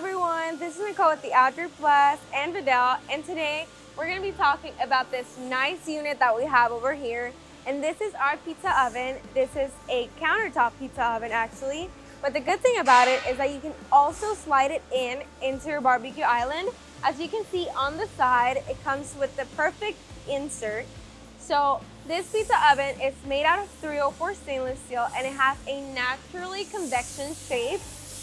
everyone, this is Nicole with the Outdoor Plus and VIDEL, and today we're going to be talking about this nice unit that we have over here. And this is our pizza oven. This is a countertop pizza oven actually, but the good thing about it is that you can also slide it into your barbecue island. As you can see on the side, it comes with the perfect insert. So this pizza oven is made out of 304 stainless steel and it has a naturally convection shape.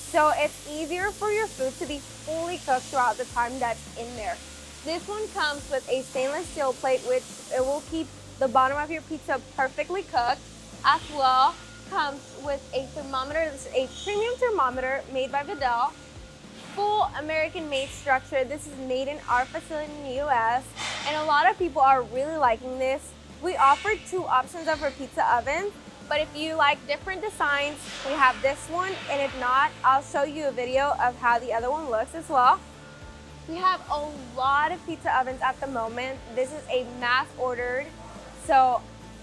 So it's easier for your food to be fully cooked throughout the time that's in there. This one comes with a stainless steel plate, which it will keep the bottom of your pizza perfectly cooked. As well, comes with a thermometer. This is a premium thermometer made by VIDEL. Full American made structure. This is made in our facility in the US, and a lot of people are really liking this. We offer two options of our pizza ovens, but if you like different designs, we have this one, and if not, I'll show you a video of how the other one looks as well. We have a lot of pizza ovens at the moment. This is a mass ordered, so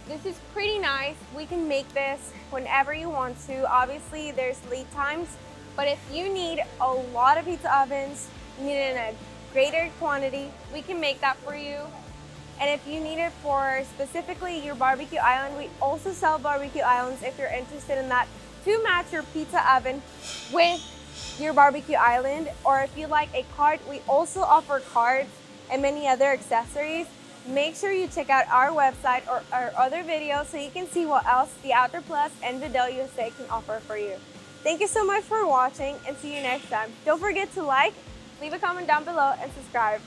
this is pretty nice. We can make this whenever you want to. Obviously, there's lead times, but if you need a lot of pizza ovens, you need it in a greater quantity, we can make that for you. And if you need it for specifically your barbecue island, we also sell barbecue islands if you're interested in that, to match your pizza oven with your barbecue island. Or if you like a cart, we also offer carts and many other accessories. Make sure you check out our website or our other videos so you can see what else the Outdoor Plus and VIDEL USA can offer for you. Thank you so much for watching, and see you next time. Don't forget to like, leave a comment down below, and subscribe.